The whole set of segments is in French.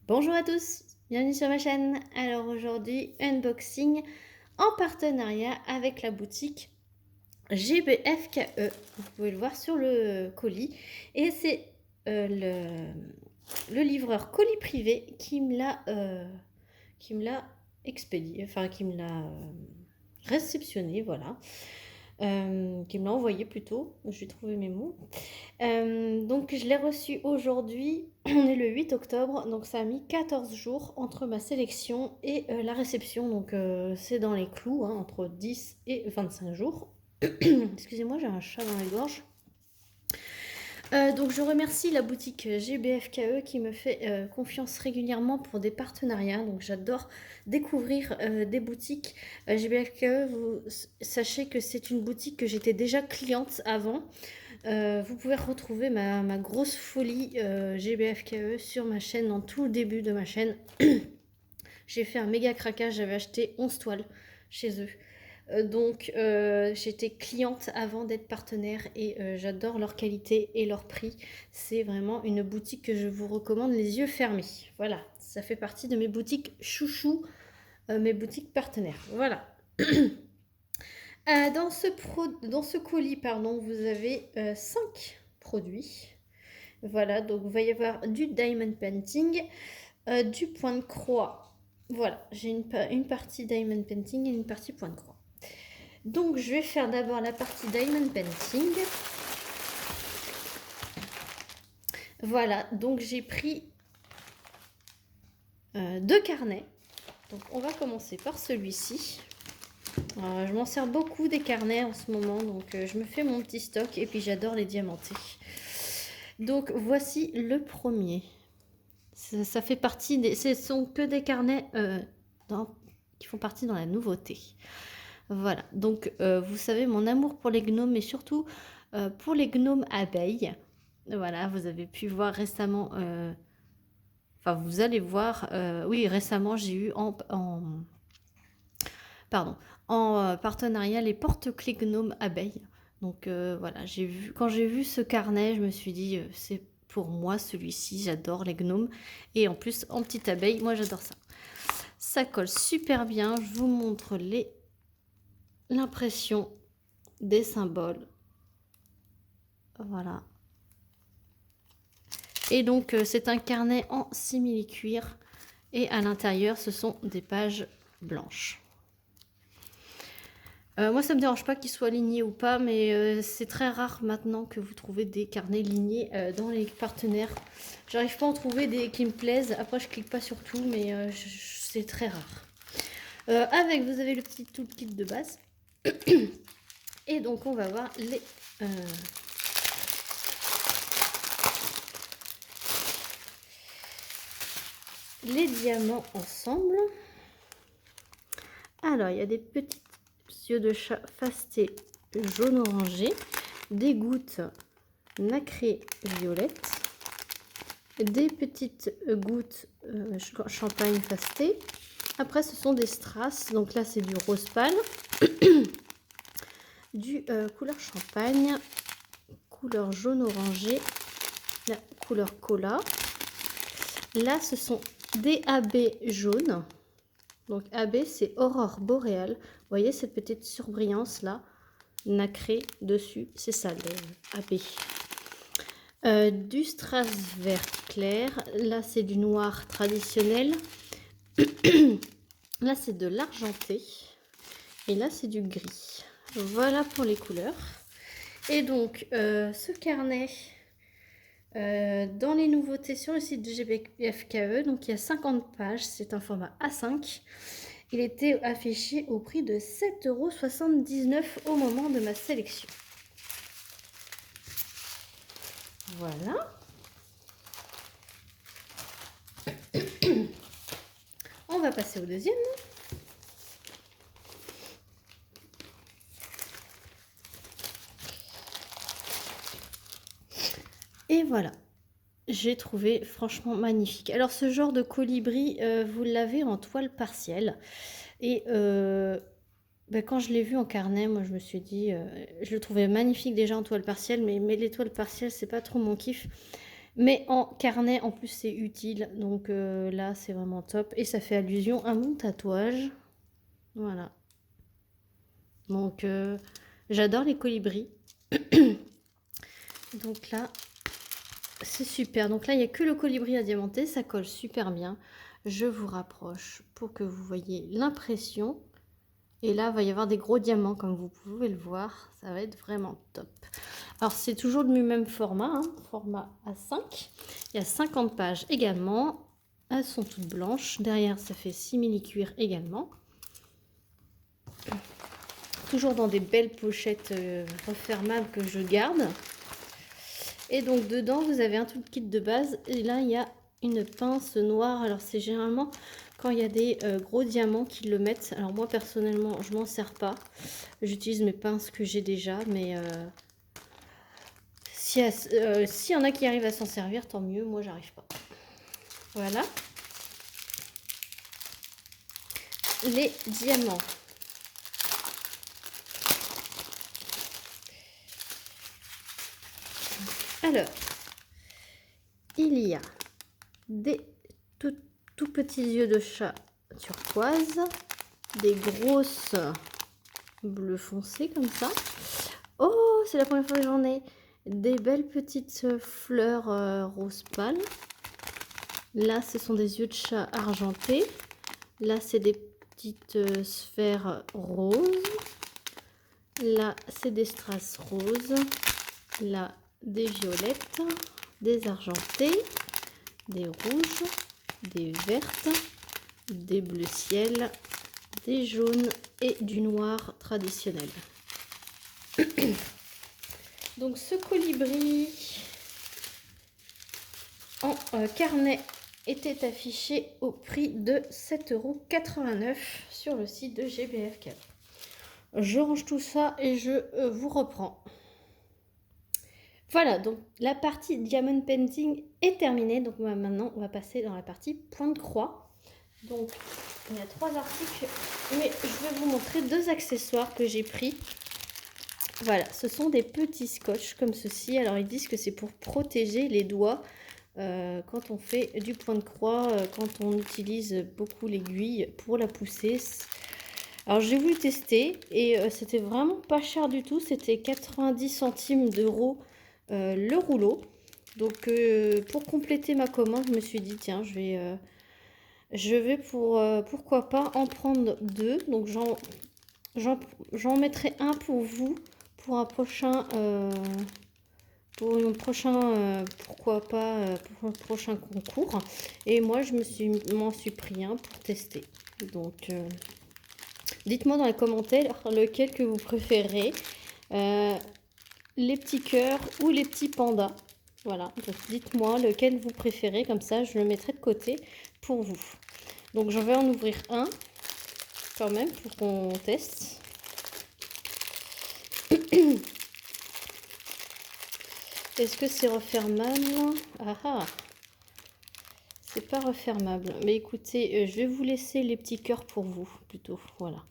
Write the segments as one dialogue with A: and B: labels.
A: Bonjour à tous, bienvenue sur ma chaîne. Alors aujourd'hui, unboxing en partenariat avec la boutique GBFKE. Vous pouvez le voir sur le colis. Et c'est le livreur colis privé qui me l'a expédié, enfin qui me l'a réceptionné, voilà. Qui me l'a envoyé plutôt, j'ai trouvé mes mots. Donc je l'ai reçu aujourd'hui, on est le 8 octobre, donc ça a mis 14 jours entre ma sélection et la réception, donc c'est dans les clous, hein, entre 10 et 25 jours. Excusez-moi, j'ai un chat dans la gorge. Donc je remercie la boutique GBFKE qui me fait confiance régulièrement pour des partenariats. Donc j'adore découvrir des boutiques. GBFKE, vous sachez que c'est une boutique que j'étais déjà cliente avant. Vous pouvez retrouver ma grosse folie GBFKE sur ma chaîne, en tout début de ma chaîne. J'ai fait un méga craquage, j'avais acheté 11 toiles chez eux. Donc j'étais cliente avant d'être partenaire et j'adore leur qualité et leur prix. C'est vraiment une boutique que je vous recommande les yeux fermés. Voilà, ça fait partie de mes boutiques chouchou, mes boutiques partenaires. Voilà. Dans ce colis, pardon, vous avez 5 produits. Voilà, donc il va y avoir du diamond painting, du point de croix. Voilà, j'ai une partie diamond painting et une partie point de croix. Donc je vais faire d'abord la partie diamond painting. Voilà, donc j'ai pris 2 carnets. Donc on va commencer par celui-ci. Je m'en sers beaucoup des carnets en ce moment, donc je me fais mon petit stock et puis j'adore les diamantés. Donc voici le premier. Ça fait partie des... Ce sont que des carnets qui font partie dans la nouveauté. Voilà, donc vous savez mon amour pour les gnomes, mais surtout pour les gnomes abeilles. Voilà, vous avez pu voir récemment... Enfin, vous allez voir... oui, récemment, j'ai eu pardon, en partenariat les porte-clés gnomes abeilles. Donc voilà, quand j'ai vu ce carnet, je me suis dit, c'est pour moi celui-ci, j'adore les gnomes. Et en plus, en petite abeille, moi j'adore ça. Ça colle super bien, je vous montre l'impression des symboles. Voilà. Et donc, c'est un carnet en simili-cuir. Et à l'intérieur, ce sont des pages blanches. Moi, ça me dérange pas qu'il soit ligné ou pas, mais c'est très rare maintenant que vous trouvez des carnets lignés dans les partenaires. J'arrive pas à en trouver des qui me plaisent. Après, je clique pas sur tout, mais c'est très rare. Avec, vous avez le petit toolkit de base. Et donc, on va voir les diamants ensemble. Alors, il y a des petits yeux de chat fastés jaune orangé, des gouttes nacrées violettes, des petites gouttes champagne fasté. Après, ce sont des strass. Donc là, c'est du rose pâle, du couleur champagne, couleur jaune orangé, la couleur cola. Là, ce sont des AB jaunes. Donc AB, c'est aurore boréale. Vous voyez cette petite surbrillance là, nacrée dessus, c'est ça le AB. Du strass vert clair. Là, c'est du noir traditionnel. Là, c'est de l'argenté. Et là, c'est du gris. Voilà pour les couleurs. Et donc, ce carnet, dans les nouveautés sur le site de GBFKE, donc il y a 50 pages. C'est un format A5. Il était affiché au prix de 7,79 € au moment de ma sélection. Voilà. On va passer au deuxième. Et voilà. J'ai trouvé franchement magnifique. Alors ce genre de colibri, vous l'avez en toile partielle. Et quand je l'ai vu en carnet, moi je me suis dit, je le trouvais magnifique déjà en toile partielle, mais les toiles partielles, c'est pas trop mon kiff. Mais en carnet, en plus, c'est utile. Donc là, c'est vraiment top. Et ça fait allusion à mon tatouage. Voilà. Donc, j'adore les colibris. Donc là, c'est super. Donc là, il n'y a que le colibri à diamanter. Ça colle super bien. Je vous rapproche pour que vous voyez l'impression. Et là, il va y avoir des gros diamants, comme vous pouvez le voir. Ça va être vraiment top. Alors, c'est toujours du même format, hein, format A5. Il y a 50 pages également. Elles sont toutes blanches. Derrière, ça fait simili-cuir également. Toujours dans des belles pochettes refermables que je garde. Et donc, dedans, vous avez un tout kit de base. Et là, il y a une pince noire. Alors, c'est généralement quand il y a des gros diamants qui le mettent. Alors, moi, personnellement, je m'en sers pas. J'utilise mes pinces que j'ai déjà. Mais s'il y en a qui arrivent à s'en servir, tant mieux. Moi, j'arrive pas. Voilà. Les diamants. Alors, il y a des tout petits yeux de chat turquoise, des grosses bleu foncé comme ça. Oh, c'est la première fois que j'en ai. Des belles petites fleurs rose pâle. Là, ce sont des yeux de chat argentés. Là, c'est des petites sphères roses. Là, c'est des strass roses. Là, des violettes, des argentées, des rouges, des vertes, des bleus ciel, des jaunes et du noir traditionnel. Donc ce colibri en carnet était affiché au prix de 7,89 € sur le site de GBFK. Je range tout ça et je vous reprends. Voilà, donc la partie Diamond Painting est terminée. Donc maintenant, on va passer dans la partie point de croix. Donc, il y a 3 articles, mais je vais vous montrer 2 accessoires que j'ai pris. Voilà, ce sont des petits scotch comme ceci. Alors, ils disent que c'est pour protéger les doigts quand on fait du point de croix, quand on utilise beaucoup l'aiguille pour la pousser. Alors, j'ai voulu tester et c'était vraiment pas cher du tout. C'était 90 centimes d'euros le rouleau. Donc, pour compléter ma commande, je me suis dit, tiens, je vais pourquoi pas en prendre 2. Donc, j'en mettrai un pour vous, pour un prochain, pourquoi pas, pour un prochain concours. Et moi, m'en suis pris un pour tester. Donc, dites-moi dans les commentaires lequel que vous préférez. Les petits cœurs ou les petits pandas. Voilà, donc dites-moi lequel vous préférez, comme ça je le mettrai de côté pour vous. Donc je vais en ouvrir un quand même pour qu'on teste. Est-ce que c'est refermable? Ah ah, c'est pas refermable. Mais écoutez, je vais vous laisser les petits cœurs pour vous plutôt. Voilà.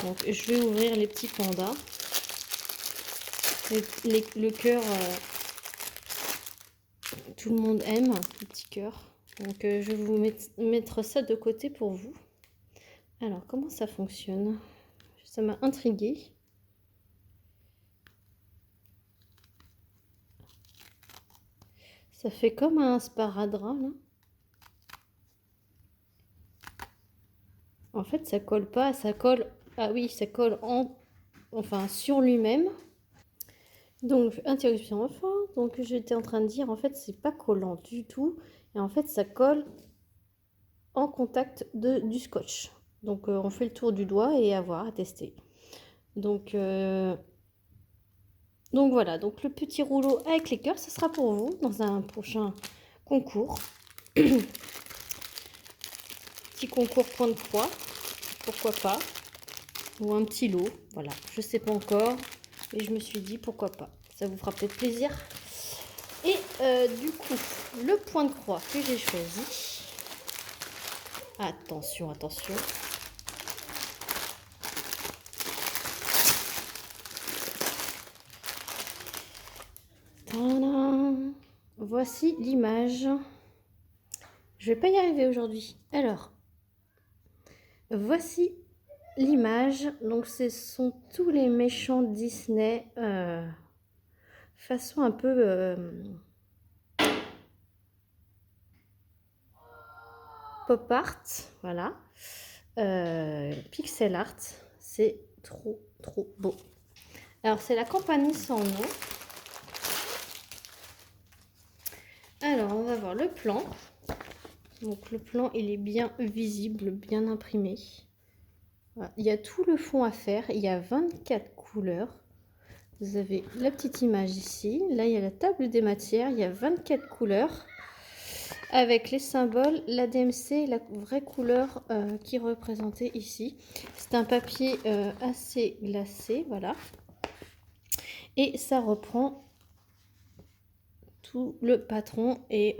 A: Donc je vais ouvrir les petits pandas. Le cœur, tout le monde aime le petit cœur. Donc je vais vous mettre ça de côté pour vous. Alors comment ça fonctionne? Ça m'a intriguée. Ça fait comme un sparadrap là. En fait ça colle pas, ça colle. Ah oui, ça colle enfin sur lui-même. Donc, interruption enfin. Donc, j'étais en train de dire, en fait, c'est pas collant du tout. Et en fait, ça colle en contact du scotch. Donc, on fait le tour du doigt et à voir, à tester. Donc voilà. Donc, le petit rouleau avec les cœurs, ce sera pour vous dans un prochain concours. Petit concours point de croix. Pourquoi pas. Ou un petit lot. Voilà. Je sais pas encore. Et je me suis dit, pourquoi pas. Ça vous fera peut-être plaisir. Et du coup, le point de croix que j'ai choisi. Attention, attention. Tadam! voici l'image. Je vais pas y arriver aujourd'hui. Alors, voici l'image. Donc, ce sont tous les méchants Disney, façon un peu pop art, voilà. Pixel art, c'est trop beau. Alors, c'est la compagnie sans nom. Alors, on va voir le plan. Donc, le plan, il est bien visible, bien imprimé. Voilà. Il y a tout le fond à faire. Il y a 24 couleurs. Vous avez la petite image ici. Là, il y a la table des matières. Il y a 24 couleurs. Avec les symboles, la DMC et la vraie couleur qui est représentée ici. C'est un papier assez glacé, voilà. Et ça reprend tout le patron et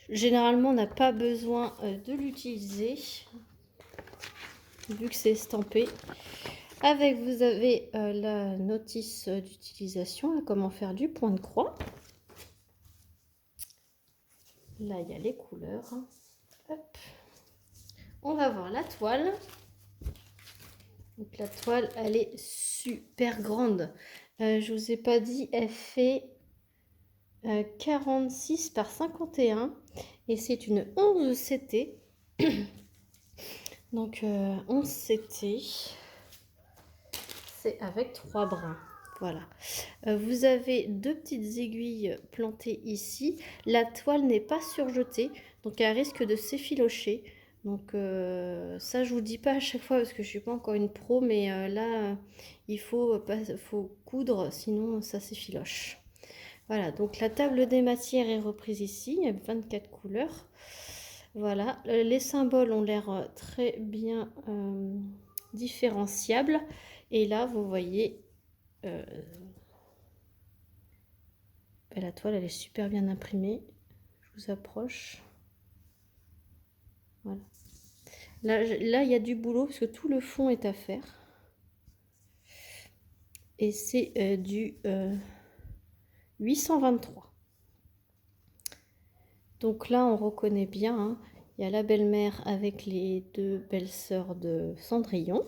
A: généralement on n'a pas besoin de l'utiliser vu que c'est estampé. Avec vous avez la notice d'utilisation, comment faire du point de croix. Là il y a les couleurs. Hop. On va voir la toile. Donc la toile elle est super grande. Je vous ai pas dit, elle fait 46 par 51 et c'est une 11 CT. Donc 11 CT, c'est avec 3 brins. Voilà. Vous avez 2 petites aiguilles plantées ici. La toile n'est pas surjetée, donc elle risque de s'effilocher. Donc ça je vous dis pas à chaque fois parce que je suis pas encore une pro, mais là il faut coudre, sinon ça s'effiloche. Voilà, donc la table des matières est reprise ici, il y a 24 couleurs. Voilà, les symboles ont l'air très bien différenciables. Et là, vous voyez, la toile, elle est super bien imprimée. Je vous approche. Voilà. Là, il y a du boulot parce que tout le fond est à faire. Et c'est du 823. Donc là, on reconnaît bien, hein, il y a la belle-mère avec les 2 belles-sœurs de Cendrillon.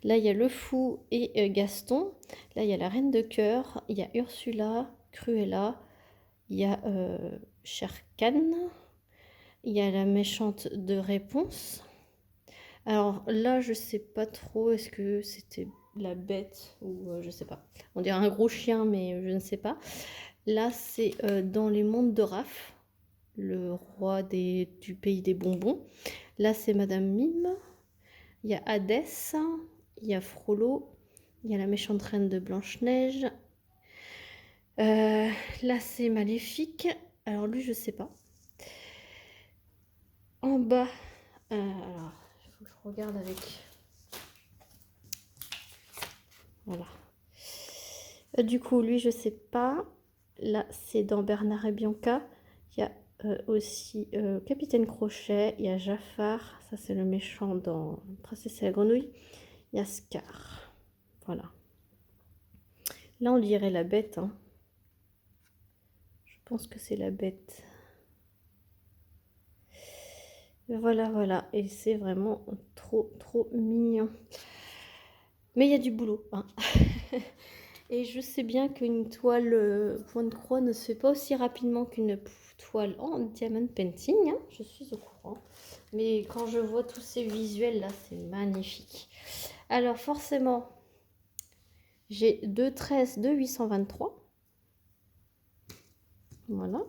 A: Là, il y a le fou et Gaston. Là, il y a la reine de cœur. Il y a Ursula, Cruella. Il y a Shere-Khan. Il y a la méchante de Réponse. Alors là, je sais pas trop. Est-ce que c'était la bête ou je sais pas. On dirait un gros chien, mais je ne sais pas. Là, c'est dans les mondes de Raph, le roi du pays des bonbons. Là, c'est Madame Mime. Il y a Hadès. Il y a Frollo. Il y a la méchante reine de Blanche-Neige. Là, c'est Maléfique. Alors, lui, je sais pas. En bas, alors, il faut que je regarde avec. Voilà. Du coup, lui, je sais pas. Là, c'est dans Bernard et Bianca. Il y a aussi Capitaine Crochet. Il y a Jafar. Ça, c'est le méchant dans Princesse et la Grenouille. Il y a Scar. Voilà. Là, on dirait la bête. Hein. Je pense que c'est la bête. Voilà, voilà. Et c'est vraiment trop mignon. Mais il y a du boulot. Hein. Et je sais bien qu'une toile point de croix ne se fait pas aussi rapidement qu'une toile en diamond painting. Hein. Je suis au courant. Mais quand je vois tous ces visuels là, c'est magnifique. Alors forcément, j'ai 2,13 de 823. Voilà.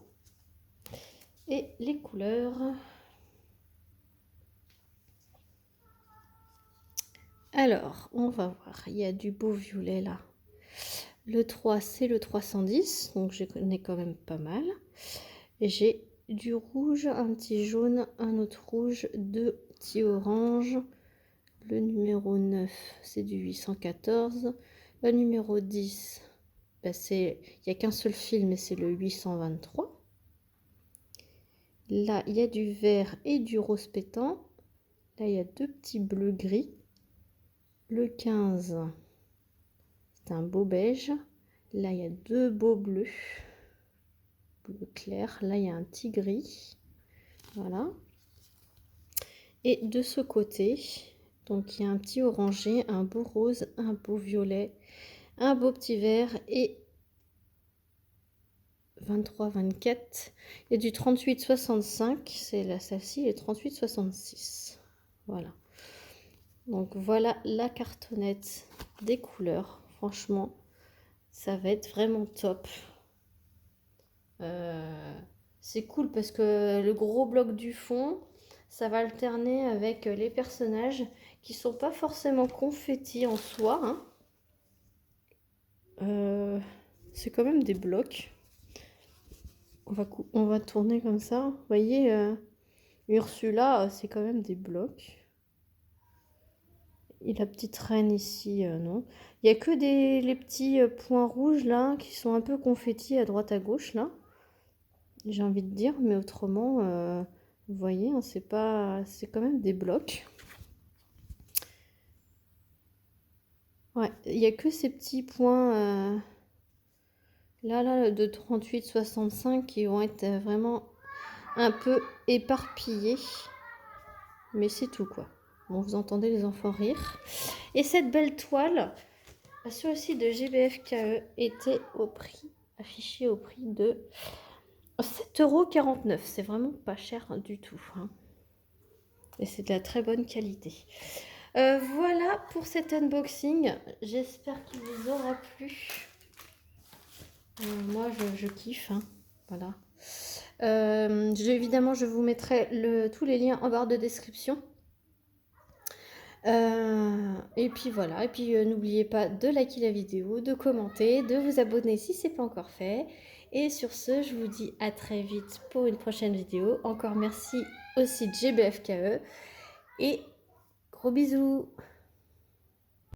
A: Et les couleurs. Alors, on va voir. Il y a du beau violet là. Le 3, c'est le 310. Donc, je connais quand même pas mal. Et j'ai du rouge, un petit jaune, un autre rouge, 2 petits oranges. Le numéro 9, c'est du 814. Le numéro 10, ben il n'y a qu'un seul fil, mais c'est le 823. Là, il y a du vert et du rose pétant. Là, il y a 2 petits bleus gris. Le 15, c'est un beau beige. Là, il y a 2 beaux bleus. bleu clair. Là, il y a un petit gris. Voilà. Et de ce côté, donc il y a un petit orangé, un beau rose, un beau violet, un beau petit vert et 23, 24. Il y a du 38, 65. C'est la celle-ci et 38, 66. Voilà. Donc voilà la cartonnette des couleurs. Franchement, ça va être vraiment top. C'est cool parce que le gros bloc du fond, ça va alterner avec les personnages qui sont pas forcément confettis en soi, hein. C'est quand même des blocs. On va tourner comme ça. Vous voyez, Ursula, c'est quand même des blocs. Et la petite reine ici, non. Il n'y a que les petits points rouges là qui sont un peu confettis à droite à gauche là. J'ai envie de dire, mais autrement, vous voyez, hein, c'est quand même des blocs. Ouais, il n'y a que ces petits points là de 38, 65 qui vont être vraiment un peu éparpillés. Mais c'est tout quoi. Bon, vous entendez les enfants rire. Et cette belle toile, sur le site de GBFKE, était affichée au prix de 7,49 €. C'est vraiment pas cher du tout, hein. Et c'est de la très bonne qualité. Voilà pour cet unboxing. J'espère qu'il vous aura plu. Moi, je kiffe, hein. Voilà. Évidemment, je vous mettrai tous les liens en barre de description. Et puis voilà, et puis n'oubliez pas de liker la vidéo, de commenter, de vous abonner si ce n'est pas encore fait. Et sur ce, je vous dis à très vite pour une prochaine vidéo. Encore merci aussi de GBFKE et gros bisous.